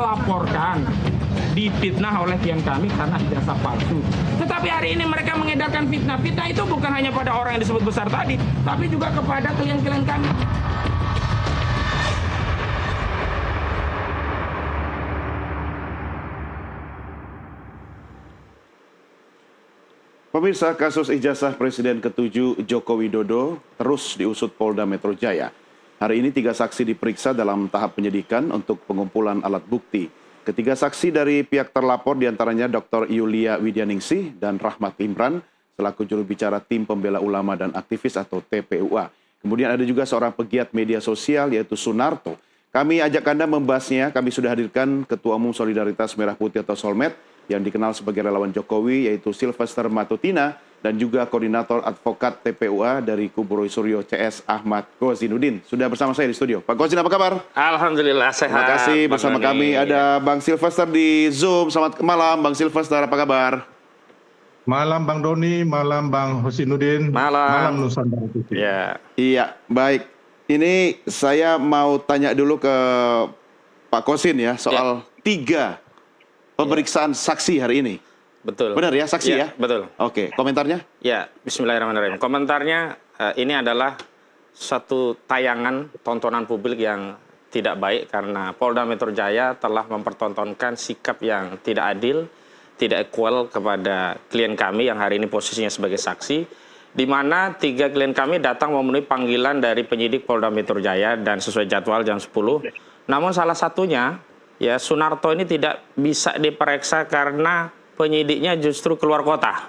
dilaporkan, difitnah oleh klien kami karena ijazah palsu. Tetapi hari ini mereka mengedarkan fitnah. Fitnah itu bukan hanya pada orang yang disebut besar tadi, tapi juga kepada klien-klien kami. Pemirsa, kasus ijazah Presiden ke-7 Joko Widodo terus diusut Polda Metro Jaya. Hari ini 3 saksi diperiksa dalam tahap penyidikan untuk pengumpulan alat bukti. Ketiga saksi dari pihak terlapor diantaranya Dr. Yulia Widyaningsih dan Rahmat Imran selaku juru bicara Tim Pembela Ulama dan Aktivis atau TPUA. Kemudian ada juga seorang pegiat media sosial yaitu Sunarto. Kami ajak Anda membahasnya. Kami sudah hadirkan Ketua Umum Solidaritas Merah Putih atau Solmed yang dikenal sebagai relawan Jokowi yaitu Sylvester Matutina dan juga Koordinator Advokat TPUA dari kubu Roy Suryo CS Ahmad Gozinuddin. Sudah bersama saya di studio. Pak Gozin, apa kabar? Alhamdulillah sehat. Terima kasih. Bersama kami ada Bang Sylvester di Zoom. Selamat malam Bang Sylvester, apa kabar? Malam Bang Doni, malam Bang Hosinuddin, malam Nusantara Putih. Ya. Iya, baik. Ini saya mau tanya dulu ke Pak Kosin ya soal 3 pemeriksaan saksi hari ini. Betul. Benar ya, saksi ya? Betul. Oke, komentarnya? Ya, bismillahirrahmanirrahim. Komentarnya, ini adalah satu tayangan tontonan publik yang tidak baik karena Polda Metro Jaya telah mempertontonkan sikap yang tidak adil, tidak equal kepada klien kami yang hari ini posisinya sebagai saksi, di mana 3 klien kami datang memenuhi panggilan dari penyidik Polda Metro Jaya dan sesuai jadwal jam 10. Namun salah satunya, ya Sunarto ini tidak bisa diperiksa karena penyidiknya justru keluar kota.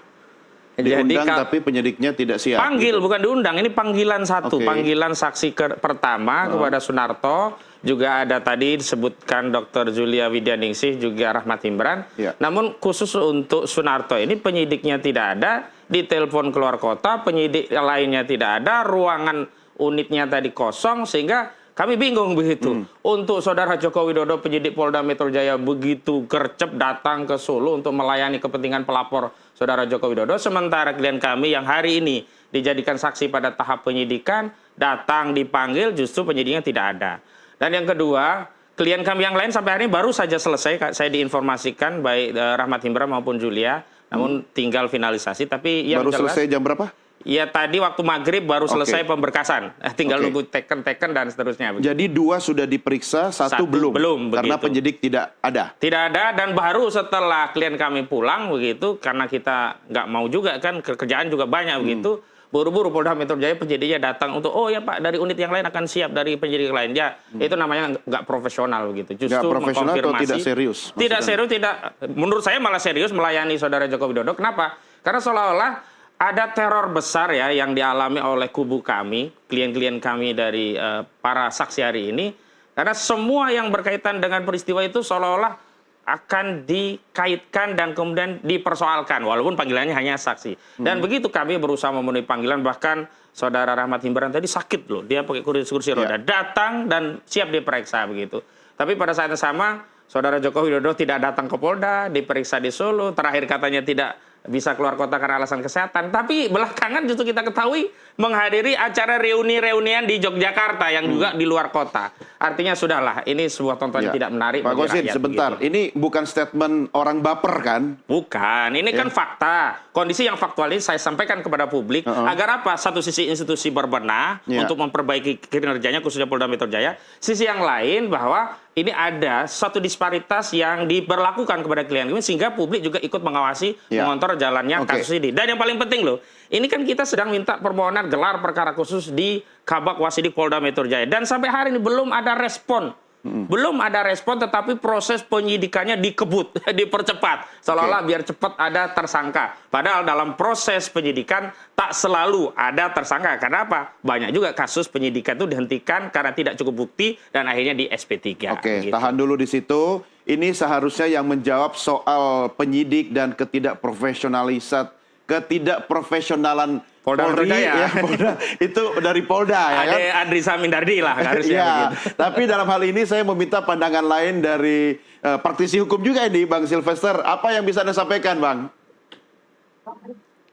Diundang tapi penyidiknya tidak siap. Panggil, gitu. bukan diundang. Ini panggilan satu. Panggilan saksi pertama kepada Sunarto. Juga ada tadi disebutkan Dr. Yulia Widyaningsih, juga Rahmat Imran. Ya. Namun khusus untuk Sunarto ini penyidiknya tidak ada. Ditelepon keluar kota, penyidik lainnya tidak ada. Ruangan unitnya tadi kosong sehingga kami bingung begitu. Untuk Saudara Joko Widodo, penyidik Polda Metro Jaya begitu gercep datang ke Solo untuk melayani kepentingan pelapor Saudara Joko Widodo. Sementara klien kami yang hari ini dijadikan saksi pada tahap penyidikan, datang dipanggil justru penyidiknya tidak ada. Dan yang kedua, klien kami yang lain sampai hari ini baru saja selesai. Saya diinformasikan baik Rahmat Imran maupun Julia, namun tinggal finalisasi. Tapi yang baru jelas, selesai jam berapa? Ya tadi waktu maghrib baru selesai pemberkasan, tinggal nunggu teken-teken dan seterusnya. Begitu. Jadi 2 sudah diperiksa, 1 belum. Karena begitu. penyidik tidak ada. Tidak ada dan baru setelah klien kami pulang begitu, karena kita nggak mau juga kan kerjaan juga banyak begitu. Buru-buru Polda Metro Jaya penyidiknya datang untuk ya Pak dari unit yang lain akan siap dari penyidik lain ya. Itu namanya nggak profesional begitu. Justru nggak profesional atau mengkonfirmasi. tidak serius? Tidak serius, tidak. Menurut saya malah serius melayani Saudara Joko Widodo. Kenapa? Karena seolah-olah ada teror besar ya yang dialami oleh kubu kami, klien-klien kami dari para saksi hari ini. Karena semua yang berkaitan dengan peristiwa itu seolah-olah akan dikaitkan dan kemudian dipersoalkan. Walaupun panggilannya hanya saksi. Dan begitu kami berusaha memenuhi panggilan, bahkan Saudara Rahmat Imran tadi sakit loh. Dia pakai kursi roda. Datang dan siap diperiksa begitu. Tapi pada saat yang sama, Saudara Joko Widodo tidak datang ke Polda, diperiksa di Solo. Terakhir katanya tidak bisa keluar kota karena alasan kesehatan. Tapi belakangan justru kita ketahui menghadiri acara reuni-reunian di Yogyakarta yang juga di luar kota. Artinya sudahlah, ini sebuah tontonan yang tidak menarik. Pak bagi Gosin, rakyat, sebentar. begitu. Ini bukan statement orang baper kan? Bukan, ini kan fakta. Kondisi yang faktual ini saya sampaikan kepada publik. Agar apa? Satu sisi institusi berbenah untuk memperbaiki kinerjanya khususnya Polda Metro Jaya. Sisi yang lain bahwa ini ada satu disparitas yang diberlakukan kepada klien ini sehingga publik juga ikut mengawasi, mengontrol jalannya kasus ini. Dan yang paling penting loh, ini kan kita sedang minta permohonan gelar perkara khusus di Kabak Wasidik Polda Metro Jaya. Dan sampai hari ini belum ada respon. Belum ada respon, tetapi proses penyidikannya dikebut, dipercepat. Seolah-olah biar cepat ada tersangka. Padahal dalam proses penyidikan tak selalu ada tersangka. Karena apa? Banyak juga kasus penyidikan itu dihentikan karena tidak cukup bukti dan akhirnya di SP3. Oke, gitu. tahan dulu di situ. Ini seharusnya yang menjawab soal penyidik dan ketidakprofesionalan Polda Metro Jaya. Ya, Polda, itu dari Polda ya Ada kan? Andri Samindardi lah harusnya ya, begitu. tapi dalam hal ini saya meminta pandangan lain dari praktisi hukum juga ini, Bang Sylvester. Apa yang bisa Anda sampaikan, Bang?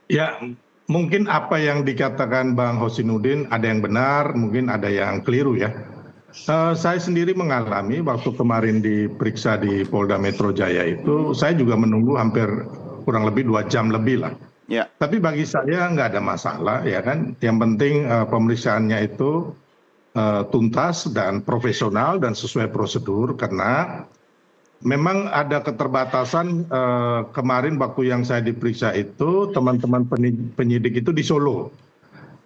Ya, mungkin apa yang dikatakan Bang Hosinuddin ada yang benar, mungkin ada yang keliru ya. Saya sendiri mengalami waktu kemarin diperiksa di Polda Metro Jaya itu, saya juga menunggu hampir kurang lebih 2 jam lebih lah. Ya. Tapi bagi saya nggak ada masalah, ya kan. Yang penting pemeriksaannya itu tuntas dan profesional dan sesuai prosedur, karena memang ada keterbatasan kemarin waktu yang saya diperiksa itu, teman-teman penyidik itu di Solo.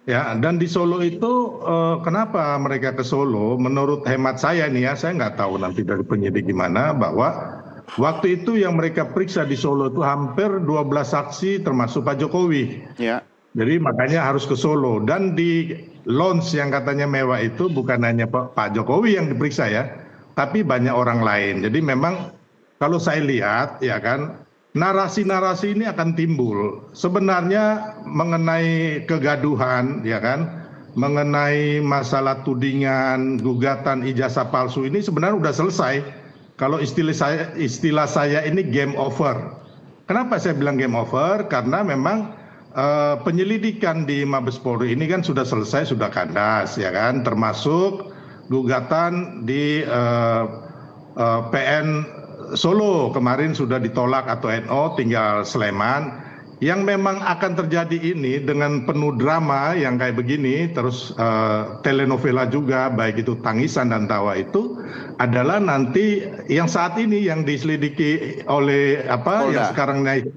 Ya, dan di Solo itu kenapa mereka ke Solo? Menurut hemat saya nih ya, saya nggak tahu nanti dari penyidik gimana, bahwa waktu itu yang mereka periksa di Solo itu hampir 12 saksi termasuk Pak Jokowi. Ya. Jadi makanya harus ke Solo. Dan di lounge yang katanya mewah itu bukan hanya Pak Jokowi yang diperiksa ya, tapi banyak orang lain. Jadi memang kalau saya lihat ya kan, narasi-narasi ini akan timbul. Sebenarnya mengenai kegaduhan, ya kan, mengenai masalah tudingan, gugatan ijazah palsu ini sebenarnya sudah selesai. Kalau istilah saya ini game over. Kenapa saya bilang game over? Karena memang penyelidikan di Mabes Polri ini kan sudah selesai, sudah kandas, ya kan, termasuk gugatan di PN Solo kemarin sudah ditolak atau NO, tinggal Sleman. Yang memang akan terjadi ini dengan penuh drama yang kayak begini, terus telenovela juga, baik itu tangisan dan tawa itu adalah nanti yang saat ini yang diselidiki oleh Polda. yang sekarang naik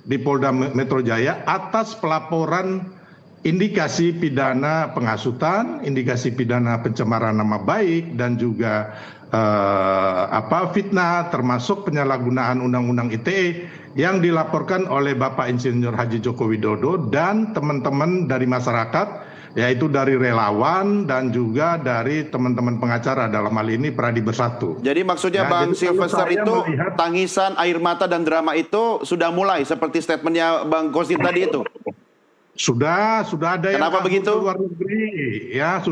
di Polda Metro Jaya atas pelaporan indikasi pidana penghasutan, indikasi pidana pencemaran nama baik, dan juga fitnah, termasuk penyalahgunaan Undang-Undang ITE yang dilaporkan oleh Bapak Insinyur Haji Joko Widodo dan teman-teman dari masyarakat, yaitu dari relawan dan juga dari teman-teman pengacara, dalam hal ini Pradi Bersatu. Jadi maksudnya Ya, Bang jadi kalau Silvester saya itu melihat- tangisan, air mata dan drama itu sudah mulai seperti statementnya Bang Kosim tadi itu. Sudah ada yang Kenapa kabur begitu? ke luar negeri, ya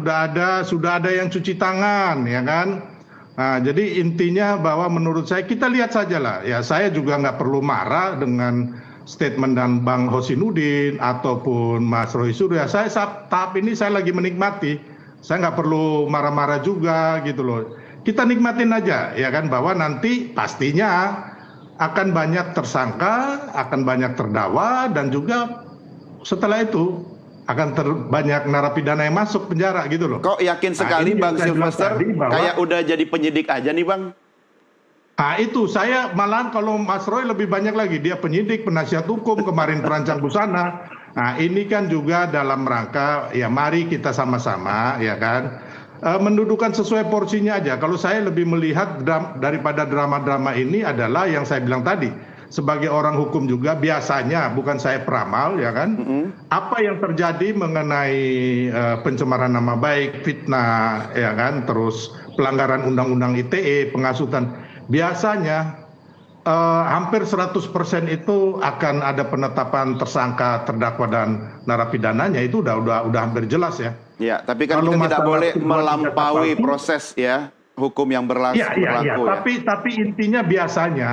sudah ada yang cuci tangan, ya kan. Nah, jadi intinya bahwa menurut saya kita lihat saja lah, ya saya juga nggak perlu marah dengan statement dan Bang Hosinudin ataupun Mas Roy Surya. Saya tahap ini saya lagi menikmati, saya nggak perlu marah-marah juga gitu loh. Kita nikmatin aja, ya kan, bahwa nanti pastinya akan banyak tersangka, akan banyak terdakwa, dan juga setelah itu akan banyak narapidana yang masuk penjara gitu loh. Kok yakin sekali ini Bang yang saya bilang Silvester tadi bahwa- kayak udah jadi penyidik aja nih Bang? Nah itu saya malahan kalau Mas Roy lebih banyak lagi, dia penyidik, penasihat hukum, kemarin perancang busana. Nah ini kan juga dalam rangka ya mari kita sama-sama ya kan mendudukan sesuai porsinya aja. Kalau saya lebih melihat daripada drama-drama ini adalah yang saya bilang tadi, sebagai orang hukum juga biasanya, bukan saya peramal ya kan, apa yang terjadi mengenai pencemaran nama baik, fitnah ya kan, terus pelanggaran Undang-Undang ITE, penghasutan, biasanya hampir 100% itu akan ada penetapan tersangka, terdakwa dan narapidananya, itu udah hampir jelas ya. Ya, tapi kan Kalau kita tidak masalah boleh tuduhan melampaui ijazah palsu, proses ya hukum yang berlaku. Ya. ya. Tapi intinya biasanya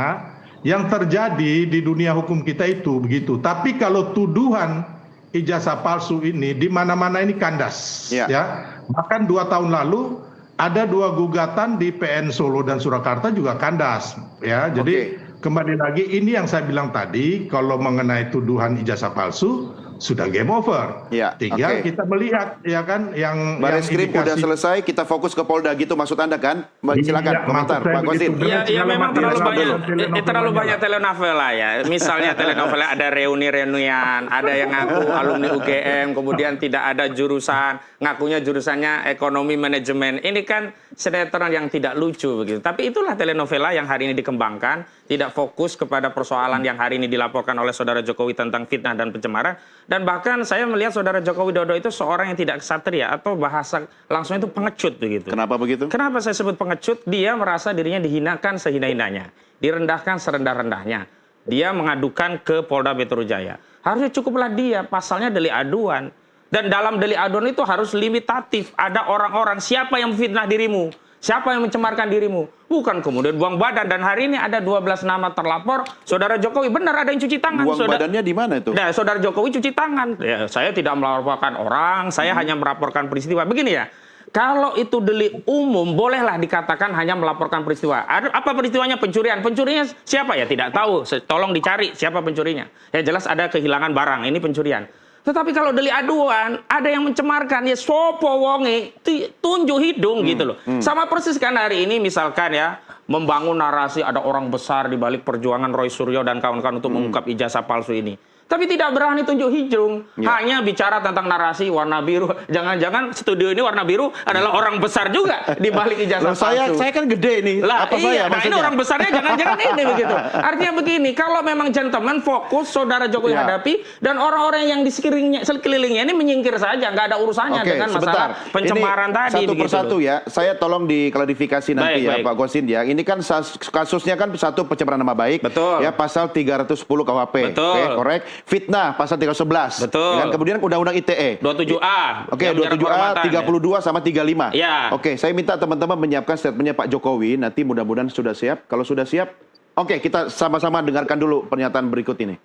yang terjadi di dunia hukum kita itu begitu. Tapi kalau tuduhan ijazah palsu ini di mana-mana ini kandas, Ya. ya. Bahkan 2 tahun lalu ada 2 gugatan di PN Solo dan Surakarta juga kandas, ya. Jadi kembali lagi ini yang saya bilang tadi, kalau mengenai tuduhan ijazah palsu sudah game over. Ya, Tinggal oke. kita melihat ya kan yang Bareskrim udah indikasi- selesai, kita fokus ke Polda gitu maksud Anda kan? Silakan Iya, komentar maksud saya Pak Kosim. begitu. Ya memang terlalu Telenovela banyak, telenovela terlalu banyak. banyak telenovela ya. Misalnya telenovela ada reuni-reunian, ada yang ngaku alumni UGM, kemudian tidak ada jurusan, ngakunya jurusannya ekonomi manajemen. Ini kan sinetron yang tidak lucu begitu. Tapi itulah telenovela yang hari ini dikembangkan, tidak fokus kepada persoalan yang hari ini dilaporkan oleh Saudara Jokowi tentang fitnah dan pencemaran. Dan bahkan saya melihat Saudara Joko Widodo itu seorang yang tidak ksatria atau bahasa langsung itu pengecut begitu. Kenapa begitu? Kenapa saya sebut pengecut? Dia merasa dirinya dihinakan sehina-hinanya, direndahkan serendah-rendahnya. Dia mengadukan ke Polda Metro Jaya. Harusnya cukuplah dia, pasalnya delik aduan. Dan dalam delik aduan itu harus limitatif. Ada orang-orang, siapa yang memfitnah dirimu? Siapa yang mencemarkan dirimu? Bukan kemudian buang badan. Dan hari ini ada 12 nama terlapor. Saudara Jokowi benar ada yang cuci tangan. Buang badannya di mana itu? Nah, Saudara Jokowi cuci tangan. Ya, saya tidak melaporkan orang, saya hanya melaporkan peristiwa. Begini ya, kalau itu delik umum, bolehlah dikatakan hanya melaporkan peristiwa. Apa peristiwanya? Pencurian. Pencurinya siapa ya? Tidak tahu. Tolong dicari siapa pencurinya. Ya jelas ada kehilangan barang. Ini pencurian. Tetapi kalau delik aduan, ada yang mencemarkan, ya sopo wonge, tunjuk hidung gitu loh. Sama persis kan hari ini misalkan ya, membangun narasi ada orang besar di balik perjuangan Roy Suryo dan kawan-kawan untuk mengungkap ijazah palsu ini. Tapi tidak berani tunjuk hidung, hanya bicara tentang narasi warna biru. Jangan-jangan studio ini warna biru adalah orang besar juga di balik ijazah palsu. Saya kan gede nih. Lah, apa iya, saya nah ini orang besarnya jangan-jangan ini begitu. Artinya begini, kalau memang gentleman fokus saudara Jokowi hadapi dan orang-orang yang di sekelilingnya ini menyingkir saja, nggak ada urusannya dengan masalah pencemaran ini tadi. Satu persatu ya, saya tolong diklarifikasi nanti baik. Pak Gosin ya. Ini kan kasusnya kan satu pencemaran nama baik, betul. Ya pasal 310 KUHP, betul. Oke, korek. Fitnah pasal 311, betul. Dan kemudian Undang-Undang ITE 27A, oke, 27A, 32 sama 35. Ya. Oke, saya minta teman-teman menyiapkan statementnya Pak Jokowi. Nanti mudah-mudahan sudah siap. Kalau sudah siap, oke, kita sama-sama dengarkan dulu pernyataan berikut ini.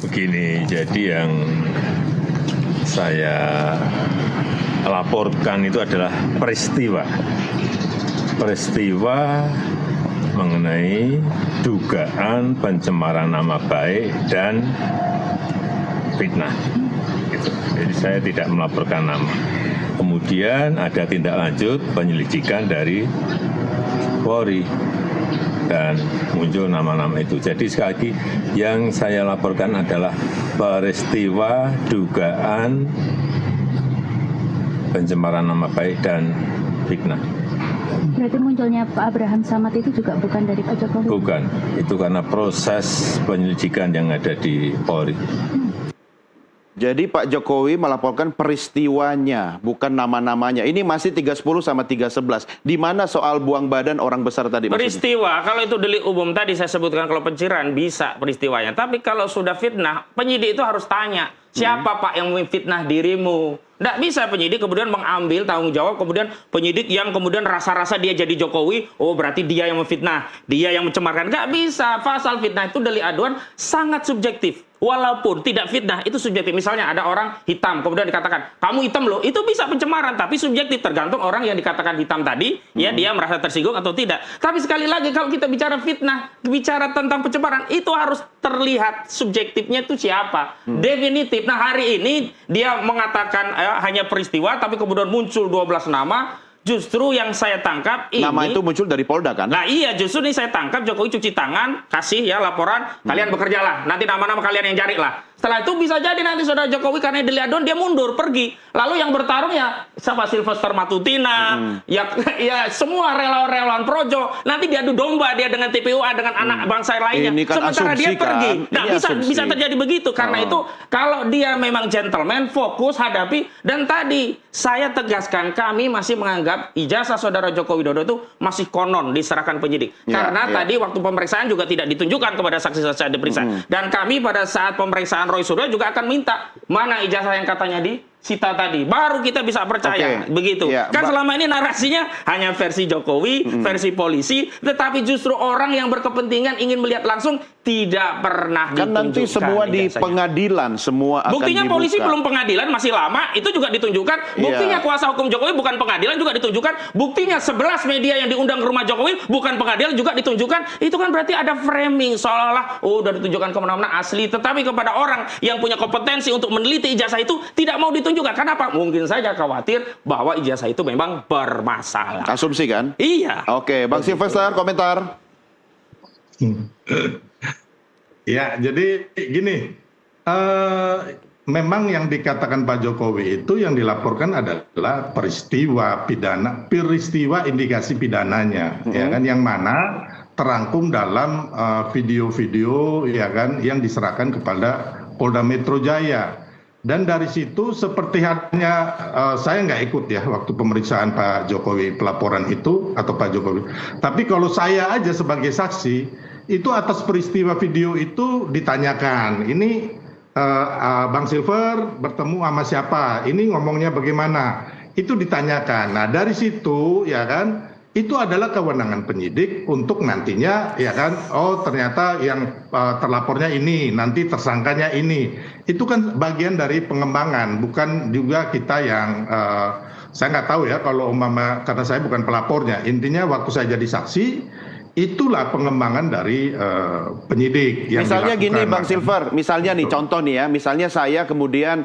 Begini, jadi yang saya laporkan itu adalah peristiwa mengenai dugaan pencemaran nama baik dan fitnah. Gitu. Jadi saya tidak melaporkan nama. Kemudian ada tindak lanjut penyelidikan dari Polri dan muncul nama-nama itu. Jadi sekali lagi yang saya laporkan adalah peristiwa dugaan pencemaran nama baik dan fitnah. Berarti munculnya Pak Abraham Samad itu juga bukan dari Pak Jokowi? Bukan, itu karena proses penyelidikan yang ada di Polri. Jadi Pak Jokowi melaporkan peristiwanya, bukan nama-namanya. Ini masih 310 sama 311. Di mana soal buang badan orang besar tadi? Peristiwa, kalau itu delik umum tadi saya sebutkan, kalau pencurian bisa peristiwanya. Tapi kalau sudah fitnah, penyidik itu harus tanya, siapa Pak yang memfitnah dirimu? Nggak bisa penyidik kemudian mengambil tanggung jawab, kemudian penyidik yang kemudian rasa-rasa dia jadi Jokowi, oh berarti dia yang memfitnah, dia yang mencemarkan. Nggak bisa, pasal fitnah itu delik aduan sangat subjektif. Walaupun tidak fitnah, itu subjektif. Misalnya ada orang hitam, kemudian dikatakan, kamu hitam loh, itu bisa pencemaran, tapi subjektif. Tergantung orang yang dikatakan hitam tadi, ya dia merasa tersinggung atau tidak. Tapi sekali lagi, kalau kita bicara fitnah, bicara tentang pencemaran, itu harus terlihat subjektifnya itu siapa. Definitif. Nah hari ini, dia mengatakan hanya peristiwa, tapi kemudian muncul 12 nama. Justru yang saya tangkap ini... Nama itu muncul dari Polda kan? Nah iya, justru ini saya tangkap Jokowi cuci tangan, kasih ya laporan, kalian bekerjalah. Nanti nama-nama kalian yang cari lah. Setelah itu bisa jadi nanti saudara Jokowi karena delik aduan dia mundur, pergi. Lalu yang bertarung ya siapa? Sylvester Matutina, ya semua relawan-relawan Projo. Nanti diadu domba dia dengan TPUA, dengan anak bangsa lainnya. Ini kan sementara dia kan? pergi. Nah bisa Asumsi. terjadi begitu. Karena itu kalau dia memang gentleman, fokus hadapi. Dan tadi saya tegaskan kami masih menganggap ijazah saudara Joko Widodo itu masih konon diserahkan penyidik. Karena tadi waktu pemeriksaan juga tidak ditunjukkan kepada saksi-saksi yang diperiksa. Dan kami pada saat pemeriksaan Roy Suryo juga akan minta mana ijazah yang katanya disita tadi. Baru kita bisa percaya. Begitu. Kan selama ini narasinya hanya versi Jokowi, versi polisi, tetapi justru orang yang berkepentingan ingin melihat langsung tidak pernah kan ditunjukkan. Nanti semua di pengadilan, semua akan buktinya dibuka. Polisi belum pengadilan, masih lama, itu juga ditunjukkan. Buktinya kuasa hukum Jokowi bukan pengadilan juga ditunjukkan. Buktinya 11 media yang diundang ke rumah Jokowi bukan pengadilan juga ditunjukkan. Itu kan berarti ada framing seolah-olah udah ditunjukkan kemana-mana asli. Tetapi kepada orang yang punya kompetensi untuk meneliti ijazah itu tidak mau ditunjukkan. Kenapa? Mungkin saja khawatir bahwa ijazah itu memang bermasalah. Asumsi kan? Iya. Oke, Bang Sylvester, komentar. Ya, jadi gini, memang yang dikatakan Pak Jokowi itu yang dilaporkan adalah peristiwa pidana, peristiwa indikasi pidananya, ya kan, yang mana terangkum dalam video-video, ya kan, yang diserahkan kepada Polda Metro Jaya. Dan dari situ seperti halnya saya nggak ikut ya waktu pemeriksaan Pak Jokowi, pelaporan itu atau Pak Jokowi. Tapi kalau saya aja sebagai saksi, itu atas peristiwa video itu ditanyakan. Ini Bang Silver bertemu sama siapa? Ini ngomongnya bagaimana? Itu ditanyakan. Nah dari situ ya kan, itu adalah kewenangan penyidik untuk nantinya ya kan, oh ternyata yang terlapornya ini, nanti tersangkanya ini. Itu kan bagian dari pengembangan, bukan juga kita yang saya nggak tahu ya kalau umpama, karena saya bukan pelapornya. Intinya waktu saya jadi saksi, itulah pengembangan dari penyidik yang Misalnya gini dilakukan. Bang Silver, misalnya nih contoh nih ya, misalnya saya kemudian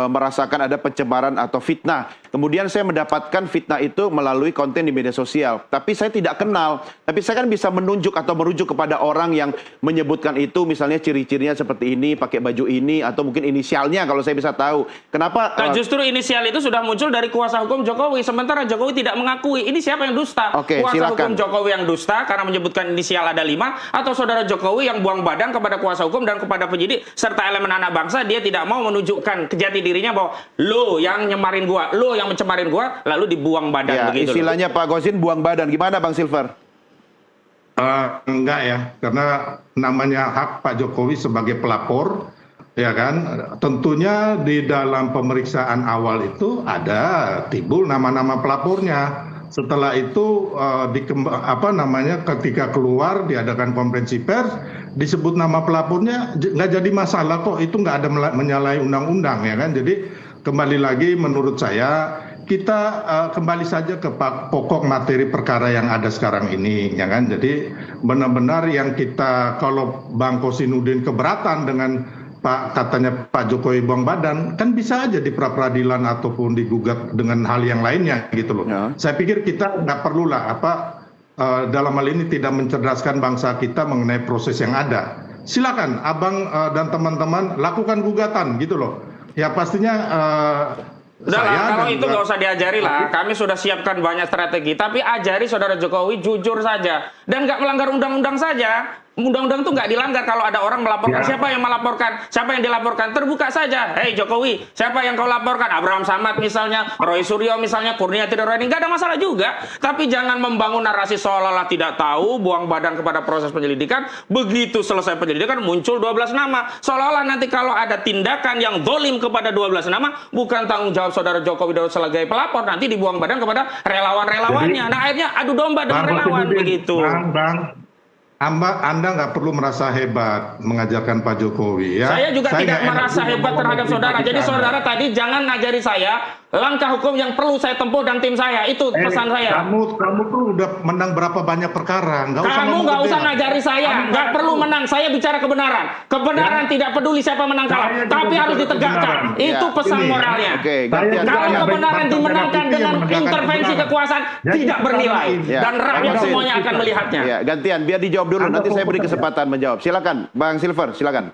merasakan ada pencemaran atau fitnah. Kemudian saya mendapatkan fitnah itu melalui konten di media sosial. Tapi saya tidak kenal. Tapi saya kan bisa menunjuk atau merujuk kepada orang yang menyebutkan itu, misalnya ciri-cirinya seperti ini, pakai baju ini, atau mungkin inisialnya kalau saya bisa tahu. Kenapa? Nah, justru inisial itu sudah muncul dari kuasa hukum Jokowi. Sementara Jokowi tidak mengakui. Ini siapa yang dusta? Oke, kuasa silakan. hukum Jokowi yang dusta karena menyebutkan inisial ada 5, atau saudara Jokowi yang buang badan kepada kuasa hukum dan kepada penyidik serta elemen anak bangsa, dia tidak mau menunjukkan kejati dirinya bahwa lo yang nyemarin gua, lo yang mencemarin gua, lalu dibuang badan Ya, begitu. istilahnya Pak Gosin buang badan. Gimana Bang Silver? Enggak ya, karena namanya hak Pak Jokowi sebagai pelapor, ya kan. Tentunya di dalam pemeriksaan awal itu ada timbul nama-nama pelapornya. Setelah itu ketika keluar diadakan konferensi pers, disebut nama pelapornya, nggak jadi masalah kok. Itu nggak ada menyalahi undang-undang ya kan. Jadi kembali lagi menurut saya, kita kembali saja ke pokok materi perkara yang ada sekarang ini, ya kan. Jadi benar-benar yang kita, kalau Bang Kosinudin keberatan dengan katanya Pak Jokowi buang badan, kan bisa aja di pra-peradilan ataupun digugat dengan hal yang lainnya gitu loh. Ya. Saya pikir kita nggak perlulah dalam hal ini tidak mencerdaskan bangsa kita mengenai proses yang ada. Silakan Abang dan teman-teman lakukan gugatan gitu loh. Ya pastinya Udah lah, kalau itu nggak usah diajari lah. Kami sudah siapkan banyak strategi. Tapi ajari saudara Jokowi jujur saja. Dan nggak melanggar undang-undang saja. Undang-undang itu nggak dilanggar kalau ada orang melaporkan. Ya. Siapa yang melaporkan? Siapa yang dilaporkan? Terbuka saja. Hei Jokowi, siapa yang kau laporkan? Abraham Samad misalnya, Roy Suryo misalnya, Kurnia Tidurani. Nggak ada masalah juga. Tapi jangan membangun narasi seolah-olah tidak tahu, buang badan kepada proses penyelidikan. Begitu selesai penyelidikan, muncul 12 nama. Seolah-olah nanti kalau ada tindakan yang zolim kepada 12 nama, bukan tanggung jawab saudara Jokowi Dodo sebagai pelapor, nanti dibuang badan kepada relawan-relawannya. Nah akhirnya adu domba dengan relawan begitu. Anda nggak perlu merasa hebat mengajarkan Pak Jokowi ya. Saya juga tidak nggak enak merasa juga hebat terhadap ngomong saudara. Jadi Anda. saudara tadi jangan ngajari saya langkah hukum yang perlu saya tempuh dan tim saya. Itu pesan saya. Kamu tuh udah menang berapa banyak perkara? Kamu nggak usah ngajari saya. Nggak perlu menang. Saya bicara kebenaran. Kebenaran tidak peduli siapa menang kalah. Saya juga Tapi bicara harus ditegakkan. kebenaran. Itu Ya, pesan ini, moralnya. Oke, gantian. Kalau Saya kebenaran Bang dimenangkan Merah Putih dengan yang menegakkan intervensi kebenaran. kekuasaan, Jadi tidak bernilai. Ya. Dan rakyat Bang Gosin. semuanya akan melihatnya. Ya, gantian biar dijawab dulu. Anda Nanti saya beri fokus aja. kesempatan menjawab. Silakan, Bang Silver, silakan.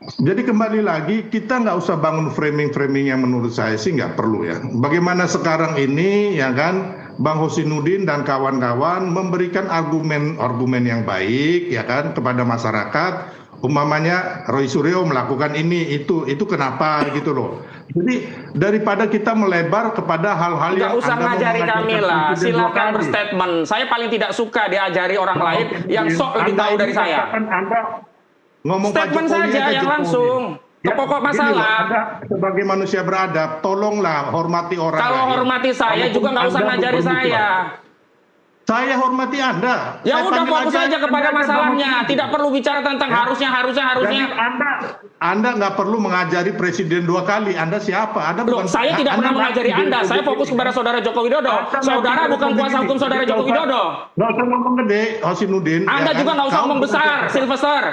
Jadi kembali lagi, kita nggak usah bangun framing-framing yang menurut saya sih nggak perlu ya. Bagaimana sekarang ini ya kan, Bang Hosinudin dan kawan-kawan memberikan argumen yang baik ya kan kepada masyarakat. Umpamanya Roy Suryo melakukan ini itu kenapa gitu loh. Jadi daripada kita melebar kepada hal-hal yang Nggak usah Anda mau ngajari mengajarkan kami lah. presiden dua Silakan kali. berstatement. Saya paling tidak suka diajari orang lain yang sok lebih Anda tahu ini dari saya. katakan Anda ngomong Pak Statement Jokowi saja aja yang Jokowi. langsung. Ke pokok gini masalah. loh, Anda sebagai manusia beradab, tolonglah hormati orang Kalau lain. hormati saya Kalaupun juga nggak usah Anda ngajari berbuat. saya. Saya hormati Anda. Ya Saya udah panggil fokus aja kepada Anda masalahnya. Bang Hosinudin. Tidak perlu bicara tentang harusnya. Jadi Anda nggak perlu mengajari presiden 2 kali. Anda siapa? Anda Loh, bukan. saya tidak pernah Anda mengajari presiden Anda. Saya Republik fokus kepada saudara Joko Widodo. Anda Saudara nggak bukan usah kuasa hukum saudara nggak Joko usah- Widodo. Nggak usah ngomong gede, Hosinudin. Anda ya juga kan? nggak usah Kau ngomong bukan besar, siapa. Sylvester.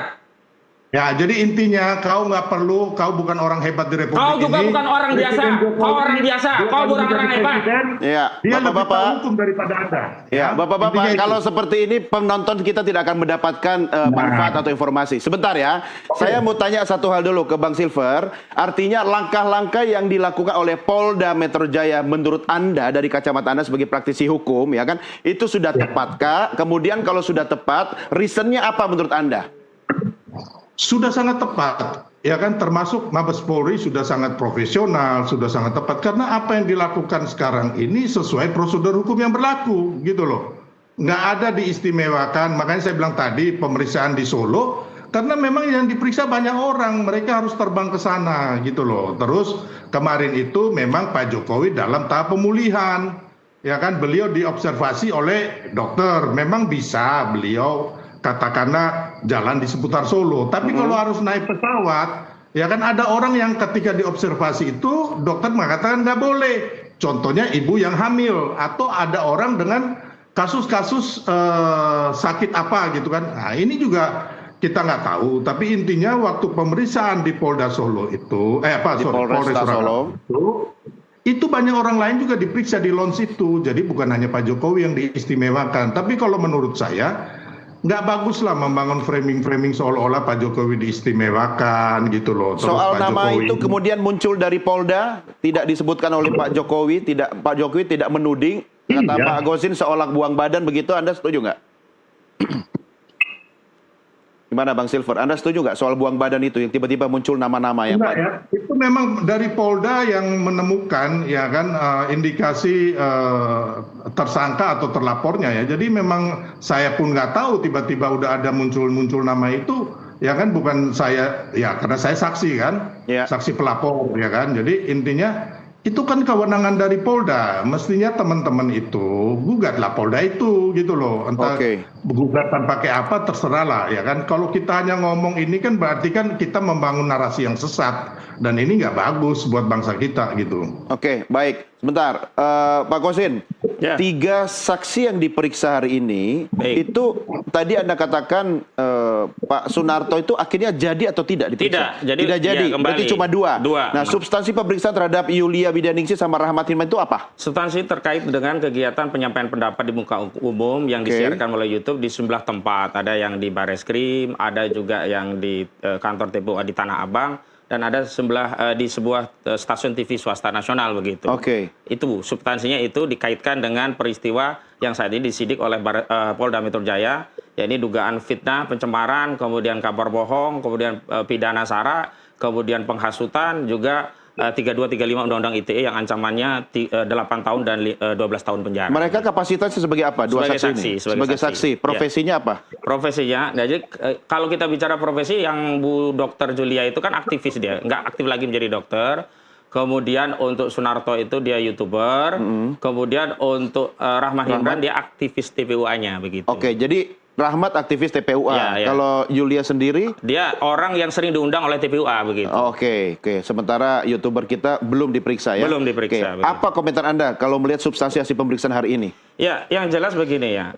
Ya, jadi intinya kau nggak perlu, kau bukan orang hebat di Republik Kau juga ini. bukan orang biasa. Presiden Jokowi, Kau orang biasa. dia Kau kalau bukan menjadi orang hebat. presiden, Ya, Dia lebih Bapak-bapak. tahu hukum daripada Anda. Ya, Bapak-bapak, Intinya itu. kalau seperti ini penonton kita tidak akan mendapatkan manfaat atau informasi. Sebentar ya, saya mau tanya satu hal dulu ke Bang Silver. Artinya langkah-langkah yang dilakukan oleh Polda Metro Jaya menurut Anda dari kacamata Anda sebagai praktisi hukum, ya kan, itu sudah tepatkah? Kemudian kalau sudah tepat, reasonnya apa menurut Anda? Sudah sangat tepat, ya kan, termasuk Mabes Polri sudah sangat profesional, sudah sangat tepat, karena apa yang dilakukan sekarang ini sesuai prosedur hukum yang berlaku, gitu loh. Nggak ada diistimewakan, makanya saya bilang tadi pemeriksaan di Solo, karena memang yang diperiksa banyak orang, mereka harus terbang ke sana, gitu loh. Terus kemarin itu memang Pak Jokowi dalam tahap pemulihan, ya kan beliau diobservasi oleh dokter. Memang bisa beliau katakanlah jalan di seputar Solo. Tapi kalau harus naik pesawat, ya kan ada orang yang ketika diobservasi itu dokter mengatakan nggak boleh. Contohnya ibu yang hamil atau ada orang dengan kasus-kasus sakit apa gitu kan. Nah ini juga kita nggak tahu. Tapi intinya waktu pemeriksaan di Polda Solo itu, Polres Solo itu banyak orang lain juga diperiksa di lounge itu. Jadi bukan hanya Pak Jokowi yang diistimewakan. Tapi kalau menurut saya nggak bagus lah membangun framing-framing seolah-olah Pak Jokowi diistimewakan gitu loh. Terus Soal Pak nama Jokowi itu kemudian muncul dari Polda, tidak disebutkan oleh Pak Jokowi, Pak Jokowi tidak menuding, kata Iya. Pak Gosin seolah buang badan begitu, Anda setuju nggak? Gimana Bang Silver, Anda setuju nggak soal buang badan itu yang tiba-tiba muncul nama-nama yang enggak ya, itu memang dari Polda yang menemukan ya kan indikasi tersangka atau terlapornya ya. Jadi memang saya pun nggak tahu tiba-tiba udah ada muncul nama itu ya kan, bukan saya ya karena saya saksi kan, Ya. saksi pelapor ya kan. Jadi intinya itu kan kewenangan dari Polda. Mestinya teman-teman itu gugatlah Polda itu gitu loh. Entah Oke. gugatan pakai apa terserah lah ya kan. Kalau kita hanya ngomong ini kan berarti kan kita membangun narasi yang sesat dan ini nggak bagus buat bangsa kita gitu. Oke, baik. Sebentar, Pak Gosin, Ya. 3 saksi yang diperiksa hari ini, Baik. itu tadi Anda katakan Pak Sunarto itu akhirnya jadi atau tidak diperiksa? Tidak, jadi tidak jadi, ya, kembali. berarti cuma 2. Dua. Nah, substansi pemeriksaan terhadap Yulia Widianingsih sama Rahmat Hilman itu apa? Substansi terkait dengan kegiatan penyampaian pendapat di muka umum yang Oke. disiarkan melalui YouTube di sejumlah tempat. Ada yang di Bareskrim, ada juga yang di kantor TPUA di Tanah Abang, dan ada di sebuah stasiun TV swasta nasional begitu. Oke. Itu substansinya itu dikaitkan dengan peristiwa yang saat ini disidik oleh Polda Metro Jaya, yakni dugaan fitnah, pencemaran, kemudian kabar bohong, kemudian pidana sara, kemudian penghasutan, juga 3235 Undang-Undang ITE yang ancamannya 8 tahun dan 12 tahun penjara. Mereka kapasitasnya sebagai apa? Dua Sebagai saksi saksi, ini? sebagai Sebagai saksi. saksi. Profesinya apa? Profesinya, jadi kalau kita bicara profesi, yang Bu Dokter Julia itu kan aktivis dia, nggak aktif lagi menjadi dokter. Kemudian untuk Sunarto itu dia YouTuber. Kemudian untuk Rahmat Himran dia aktivis TPUA-nya begitu. Oke, jadi Rahmat aktivis TPUA. Ya, ya. Kalau Yulia sendiri? Dia orang yang sering diundang oleh TPUA begitu. Oke. Sementara YouTuber kita belum diperiksa ya? Belum diperiksa, Oke. betul. Apa komentar Anda kalau melihat substansi hasil pemeriksaan hari ini? Ya, yang jelas begini ya,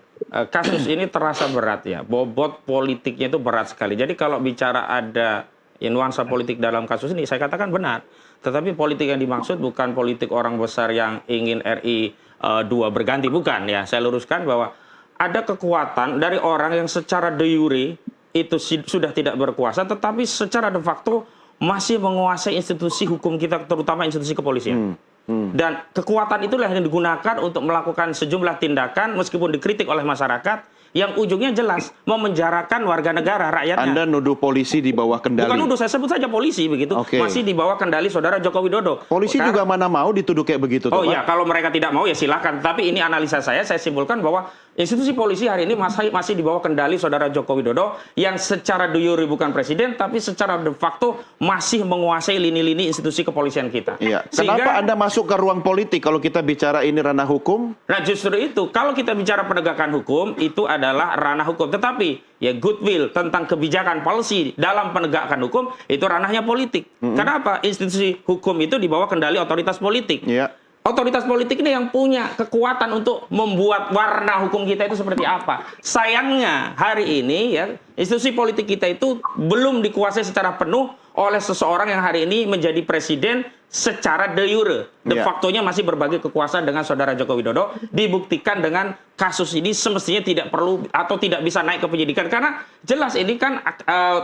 kasus ini terasa berat ya, bobot politiknya itu berat sekali. Jadi kalau bicara ada nuansa politik dalam kasus ini, saya katakan benar. Tetapi politik yang dimaksud bukan politik orang besar yang ingin RI 2 berganti, bukan ya. Saya luruskan bahwa ada kekuatan dari orang yang secara de jure itu sudah tidak berkuasa, tetapi secara de facto masih menguasai institusi hukum kita, terutama institusi kepolisian. Dan kekuatan itulah yang digunakan untuk melakukan sejumlah tindakan meskipun dikritik oleh masyarakat yang ujungnya jelas memenjarakan warga negara, rakyatnya. Anda nuduh polisi di bawah kendali. Bukan nuduh, saya sebut saja polisi begitu. Oke. Masih di bawah kendali Saudara Joko Widodo. Polisi Karena- juga mana mau dituduh kayak begitu, Oh toh, iya, Pak? kalau mereka tidak mau ya silakan. Tapi ini analisa saya simpulkan bahwa institusi polisi hari ini masih di bawah kendali Saudara Joko Widodo yang secara de jure bukan presiden, tapi secara de facto masih menguasai lini-lini institusi kepolisian kita. Iya. Sehingga- Kenapa Anda masuk ke ruang politik kalau kita bicara ini ranah hukum? Nah justru itu, kalau kita bicara penegakan hukum, itu adalah ranah hukum. Tetapi ya goodwill tentang kebijakan policy dalam penegakan hukum, itu ranahnya politik. Kenapa? Institusi hukum itu di bawah kendali otoritas politik. Iya. Otoritas politik ini yang punya kekuatan untuk membuat warna hukum kita itu seperti apa. Sayangnya hari ini ya institusi politik kita itu belum dikuasai secara penuh oleh seseorang yang hari ini menjadi presiden secara de jure. De Iya. facto-nya masih berbagi kekuasaan dengan Saudara Joko Widodo. Dibuktikan dengan kasus ini semestinya tidak perlu atau tidak bisa naik ke penyidikan. Karena jelas ini kan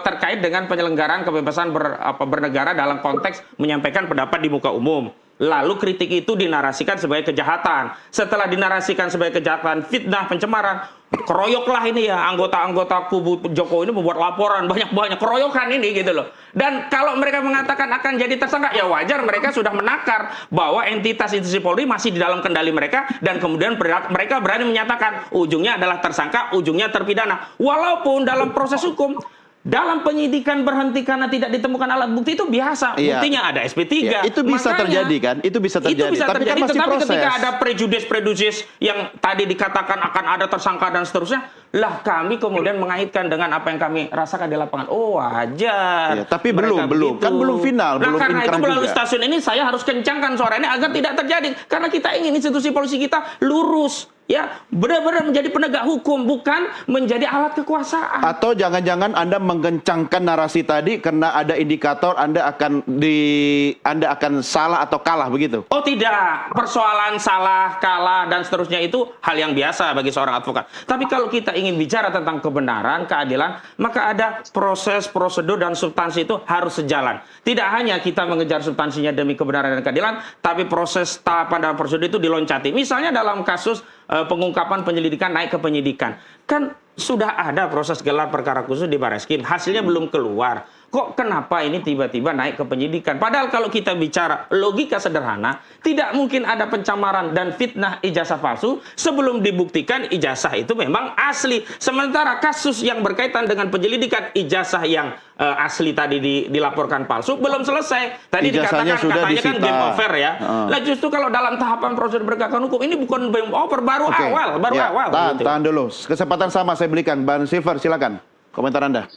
terkait dengan penyelenggaraan kebebasan bernegara dalam konteks menyampaikan pendapat di muka umum. Lalu kritik itu dinarasikan sebagai kejahatan. Setelah dinarasikan sebagai kejahatan, fitnah, pencemaran, keroyoklah ini ya anggota-anggota kubu Jokowi ini membuat laporan banyak-banyak keroyokan ini gitu loh. Dan kalau mereka mengatakan akan jadi tersangka, ya wajar mereka sudah menakar bahwa entitas institusi Polri masih di dalam kendali mereka dan kemudian mereka berani menyatakan ujungnya adalah tersangka, ujungnya terpidana. Walaupun dalam proses hukum Dalam penyidikan berhenti karena tidak ditemukan alat bukti itu biasa. Iya. Buktinya ada SP3. Ya, itu bisa terjadi kan? Itu bisa terjadi. Tapi kan masih tetapi proses. ketika ada prejudice yang tadi dikatakan akan ada tersangka dan seterusnya, lah kami kemudian mengaitkan dengan apa yang kami rasakan di lapangan. Oh, wajar. Ya, tapi Mereka belum. begitu. Kan belum final, Nah, belum karena itu inkrah melalui juga. stasiun ini saya harus kencangkan suara ini agar tidak terjadi. Karena kita ingin institusi polisi kita lurus. Ya, benar-benar menjadi penegak hukum, bukan menjadi alat kekuasaan. Atau jangan-jangan Anda menggencangkan narasi tadi karena ada indikator Anda akan salah atau kalah begitu? Oh tidak, persoalan salah, kalah, dan seterusnya itu hal yang biasa bagi seorang advokat. Tapi kalau kita ingin bicara tentang kebenaran, keadilan, maka ada proses, prosedur, dan substansi itu harus sejalan. Tidak hanya kita mengejar substansinya demi kebenaran dan keadilan, tapi proses, tahapan, dan prosedur itu diloncati. Misalnya dalam kasus pengungkapan penyelidikan naik ke penyidikan. Kan sudah ada proses gelar perkara khusus di Bareskrim, hasilnya belum keluar. Kok kenapa ini tiba-tiba naik ke penyidikan? Padahal kalau kita bicara logika sederhana, tidak mungkin ada pencemaran dan fitnah ijazah palsu sebelum dibuktikan ijazah itu memang asli. Sementara kasus yang berkaitan dengan penyelidikan ijazah yang asli tadi dilaporkan palsu belum selesai. Tadi Ijazahnya dikatakan sudah katanya kan disita. game over ya. Lah justru kalau dalam tahapan prosedur penegakan hukum ini bukan game over, baru Oke. awal, baru Ya, awal. gitu. Tahan dulu. Kesempatan sama saya berikan. Bang Silver, silakan. Komentar Anda.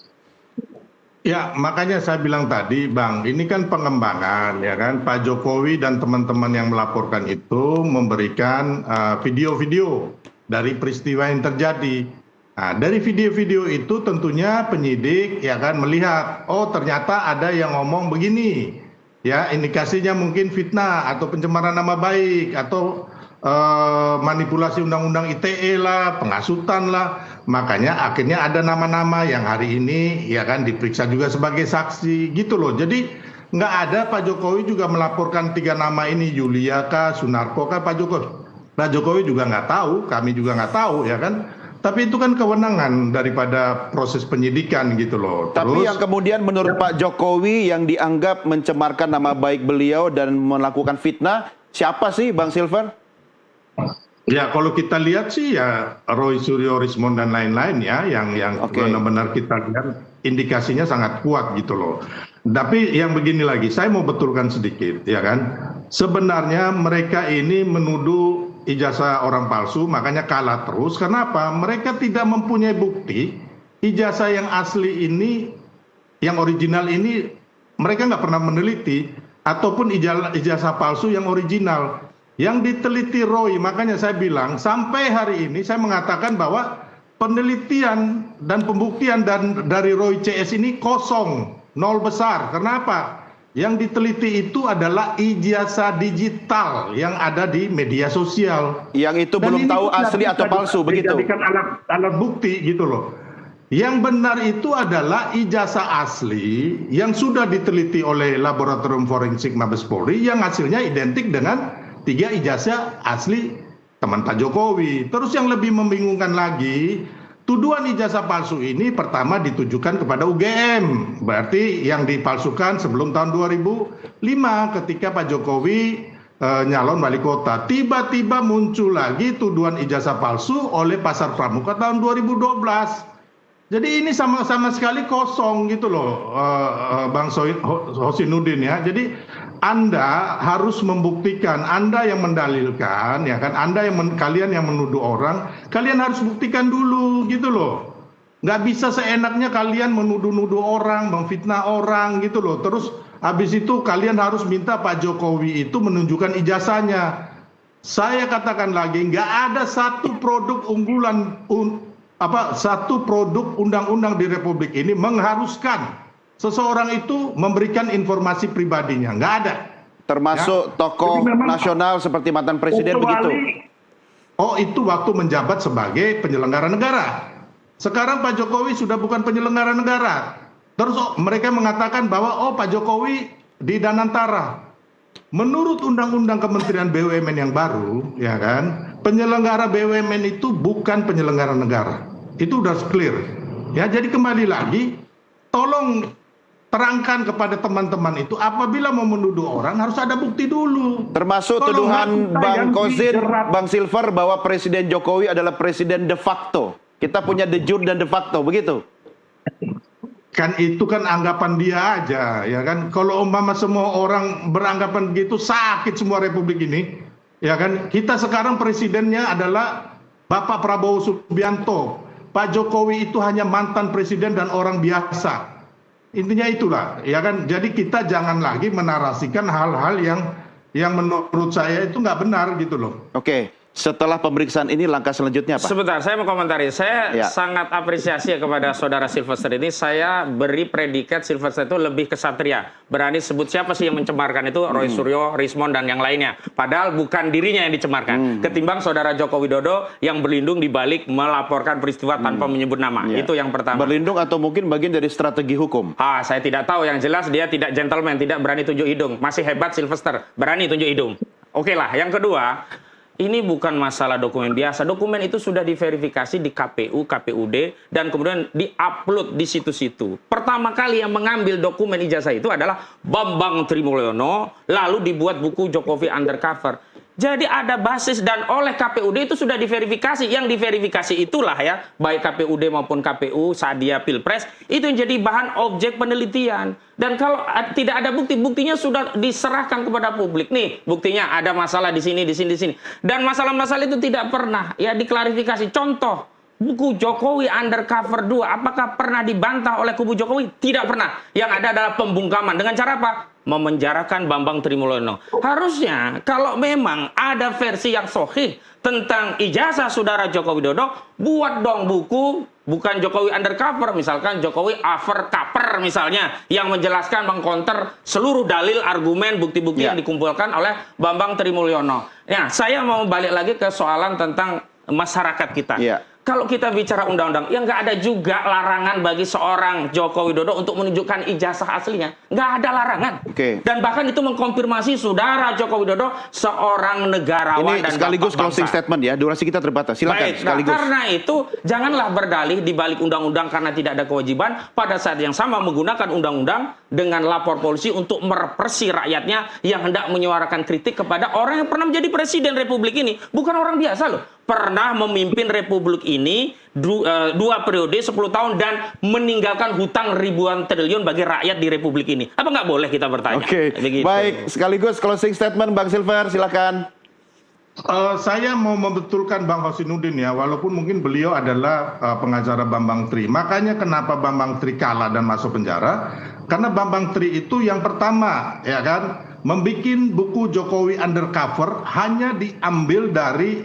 Ya, makanya saya bilang tadi, Bang, ini kan pengembangan, ya kan? Pak Jokowi dan teman-teman yang melaporkan itu memberikan video-video dari peristiwa yang terjadi. Nah, dari video-video itu tentunya penyidik, ya kan, melihat, oh ternyata ada yang ngomong begini, ya indikasinya mungkin fitnah atau pencemaran nama baik atau manipulasi undang-undang ITE lah, pengasutan lah. Makanya akhirnya ada nama-nama yang hari ini ya kan diperiksa juga sebagai saksi gitu loh. Jadi nggak ada, Pak Jokowi juga melaporkan 3 nama ini, Yulia kah, Sunarko kah, Pak Jokowi juga nggak tahu, kami juga nggak tahu ya kan. Tapi itu kan kewenangan daripada proses penyidikan gitu loh. Tapi yang kemudian menurut Pak Jokowi yang dianggap mencemarkan nama baik beliau dan melakukan fitnah, siapa sih Bang Silver? Ya kalau kita lihat sih ya Roy Suryo Rismond dan lain-lain ya yang benar-benar kita lihat indikasinya sangat kuat gitu loh. Tapi yang begini lagi, saya mau betulkan sedikit ya kan. Sebenarnya mereka ini menuduh ijazah orang palsu, makanya kalah terus. Kenapa? Mereka tidak mempunyai bukti ijazah yang asli ini, yang original ini mereka nggak pernah meneliti, ataupun ijazah palsu yang original. Yang diteliti Roy, makanya saya bilang sampai hari ini saya mengatakan bahwa penelitian dan pembuktian dari Roy CS ini kosong, nol besar. Kenapa? Yang diteliti itu adalah ijazah digital yang ada di media sosial. Yang itu Dan belum ini tahu tidak asli bisa atau palsu begitu. dijadikan alat bukti gitu loh. Yang benar itu adalah ijazah asli yang sudah diteliti oleh Laboratorium Forensik Mabes Polri yang hasilnya identik dengan 3 ijazah asli teman Pak Jokowi. Terus yang lebih membingungkan lagi, tuduhan ijazah palsu ini pertama ditujukan kepada UGM. Berarti yang dipalsukan sebelum tahun 2005 ketika Pak Jokowi nyalon wali kota. Tiba-tiba muncul lagi tuduhan ijazah palsu oleh Pasar Pramuka tahun 2012. Jadi ini sama sekali kosong gitu loh, Bang Hosinuddin ya. Jadi Anda harus membuktikan, Anda yang mendalilkan, ya kan? Anda kalian yang menuduh orang, kalian harus buktikan dulu gitu loh. Nggak bisa seenaknya kalian menuduh-nuduh orang, memfitnah orang gitu loh. Terus habis itu kalian harus minta Pak Jokowi itu menunjukkan ijazahnya. Saya katakan lagi, nggak ada satu produk unggulan satu produk undang-undang di Republik ini mengharuskan seseorang itu memberikan informasi pribadinya, nggak ada. Termasuk tokoh nasional seperti mantan presiden begitu. Oh itu waktu menjabat sebagai penyelenggara negara. Sekarang Pak Jokowi sudah bukan penyelenggara negara. Terus mereka mengatakan bahwa Pak Jokowi di Danantara. Menurut Undang-Undang Kementerian BUMN yang baru, ya kan, penyelenggara BUMN itu bukan penyelenggara negara. Itu udah clear. Ya, jadi kembali lagi, tolong terangkan kepada teman-teman itu apabila mau menuduh orang harus ada bukti dulu. Termasuk tuduhan Bang Kozin, Bang Silver bahwa Presiden Jokowi adalah presiden de facto. Kita punya de jure dan de facto, begitu? kan itu kan anggapan dia aja, ya kan. Kalau umpama semua orang beranggapan begitu, sakit semua republik ini, ya kan. Kita sekarang presidennya adalah Bapak Prabowo Subianto. Pak Jokowi itu hanya mantan presiden dan orang biasa. Intinya itulah, ya kan. Jadi kita jangan lagi menarasikan hal-hal yang menurut saya itu nggak benar gitu loh. Oke, setelah pemeriksaan ini langkah selanjutnya apa? Sebentar, saya mau komentari. Saya Ya. sangat apresiasi kepada saudara Sylvester ini. Saya beri predikat Sylvester itu lebih kesatria. Berani sebut siapa sih yang mencemarkan itu, Roy Suryo, Rismond, dan yang lainnya. Padahal bukan dirinya yang dicemarkan. Ketimbang saudara Joko Widodo yang berlindung di balik melaporkan peristiwa tanpa menyebut nama. Ya. Itu yang pertama. Berlindung atau mungkin bagian dari strategi hukum? Saya tidak tahu. Yang jelas dia tidak gentleman, tidak berani tunjuk hidung. Masih hebat Sylvester, berani tunjuk hidung. Oke lah, yang kedua, ini bukan masalah dokumen biasa. Dokumen itu sudah diverifikasi di KPU, KPUD, dan kemudian diupload di situ-situ. Pertama kali yang mengambil dokumen ijazah itu adalah Bambang Trimulyono, lalu dibuat buku Jokowi Undercover. Jadi ada basis dan oleh KPUD itu sudah diverifikasi. Yang diverifikasi itulah ya, baik KPUD maupun KPU saat dia Pilpres, itu yang jadi bahan objek penelitian. Dan kalau tidak ada bukti, buktinya sudah diserahkan kepada publik. Nih, buktinya ada masalah di sini, di sini, di sini. Dan masalah-masalah itu tidak pernah ya diklarifikasi. Contoh, buku Jokowi Undercover 2, apakah pernah dibantah oleh kubu Jokowi? Tidak pernah. Yang ada adalah pembungkaman. Dengan cara apa? Memenjarakan Bambang Trimulyono. Harusnya kalau memang ada versi yang sahih tentang ijazah saudara Joko Widodo, buat dong buku bukan Jokowi Undercover, misalkan Jokowi Overcover misalnya, yang menjelaskan mengcounter seluruh dalil, argumen, bukti-bukti yang dikumpulkan oleh Bambang Trimulyono. Ya, saya mau balik lagi ke soalan tentang masyarakat kita. Kalau kita bicara undang-undang, ya nggak ada juga larangan bagi seorang Joko Widodo untuk menunjukkan ijazah aslinya. Nggak ada larangan. Dan bahkan itu mengkonfirmasi saudara Joko Widodo seorang negarawan ini dan sekaligus bapak closing bangsa. statement ya, durasi kita terbatas. Silakan. Baik, Sekaligus. karena itu janganlah berdalih di balik undang-undang karena tidak ada kewajiban, pada saat yang sama menggunakan undang-undang dengan lapor polisi untuk merepresi rakyatnya yang hendak menyuarakan kritik kepada orang yang pernah menjadi presiden Republik ini. Bukan orang biasa loh. Pernah memimpin Republik ini 2 periode 10 tahun dan meninggalkan hutang ribuan triliun bagi rakyat di Republik ini. Apa nggak boleh kita bertanya? Begitu. Baik, sekaligus closing statement Bang Silver, silakan. Saya mau membetulkan Bang Hosinuddin ya, walaupun mungkin beliau adalah pengacara Bambang Tri. Makanya kenapa Bambang Tri kalah dan masuk penjara? Karena Bambang Tri itu yang pertama, ya kan, membikin buku Jokowi Undercover hanya diambil dari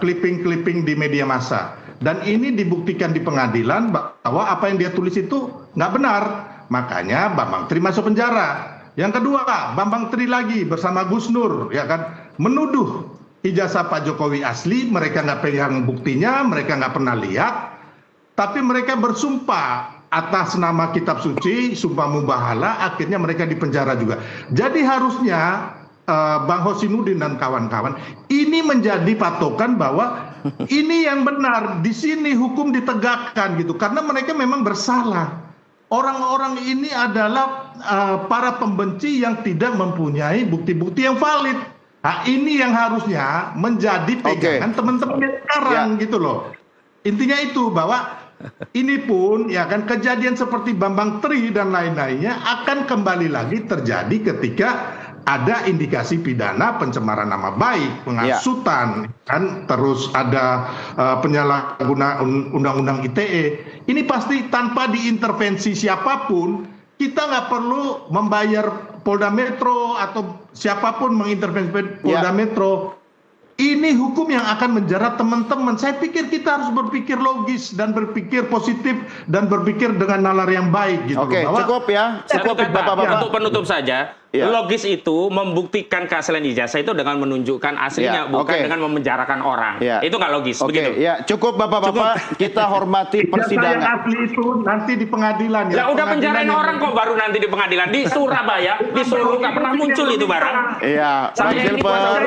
clipping-clipping di media massa. Dan ini dibuktikan di pengadilan bahwa apa yang dia tulis itu nggak benar. Makanya Bambang Tri masuk penjara. Yang kedua, Bambang Tri lagi bersama Gus Nur, ya kan, menuduh ijazah Pak Jokowi asli, mereka nggak pegang buktinya, mereka nggak pernah lihat, tapi mereka bersumpah atas nama kitab suci, sumpah mubahala, akhirnya mereka dipenjara juga. Jadi harusnya Bang Hosinuddin dan kawan-kawan ini menjadi patokan bahwa ini yang benar, di sini hukum ditegakkan gitu, karena mereka memang bersalah. Orang-orang ini adalah para pembenci yang tidak mempunyai bukti-bukti yang valid. Nah, ini yang harusnya menjadi pegangan teman-teman sekarang gitu loh. Intinya itu bahwa ini pun ya kan kejadian seperti Bambang Tri dan lain-lainnya akan kembali lagi terjadi ketika ada indikasi pidana pencemaran nama baik, penghasutan, kan, terus ada penyalahgunaan undang-undang ITE. Ini pasti tanpa diintervensi siapapun, kita nggak perlu membayar Polda Metro atau siapapun mengintervensi Polda Metro. Ini hukum yang akan menjerat teman-teman. Saya pikir kita harus berpikir logis dan berpikir positif dan berpikir dengan nalar yang baik gitu. Oke, cukup ya. Cukup Bapak-bapak. Untuk penutup saja, logis itu membuktikan keaslian ijazah itu dengan menunjukkan aslinya, bukan dengan memenjarakan orang. Itu nggak logis. Begitu. Ya, cukup Bapak-bapak. Kita hormati persidangan. Yang asli itu nanti di pengadilan ya. Lah udah penjarain orang kok baru nanti di pengadilan. Di Surabaya, di Solo nggak pernah muncul itu barang. Iya, Bang Silver.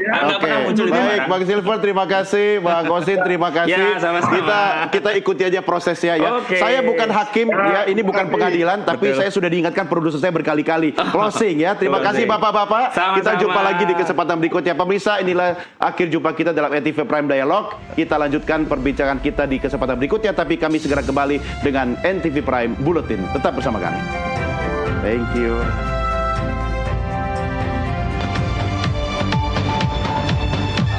Nggak pernah muncul itu Baik, barang. Bang Silver terima kasih, Bang Kosin terima kasih. Ya, sama-sama. Kita ikuti aja prosesnya ya. Saya bukan hakim ya, ini bukan pengadilan, tapi saya sudah diingatkan produser saya berkali-kali. Closing closing ya. Terima kasih Bapak-bapak. Sama-sama. Kita jumpa lagi di kesempatan berikutnya. Pemirsa, inilah akhir jumpa kita dalam NTV Prime Dialog. Kita lanjutkan perbincangan kita di kesempatan berikutnya, tapi kami segera kembali dengan NTV Prime Bulletin. Tetap bersama kami. Thank you.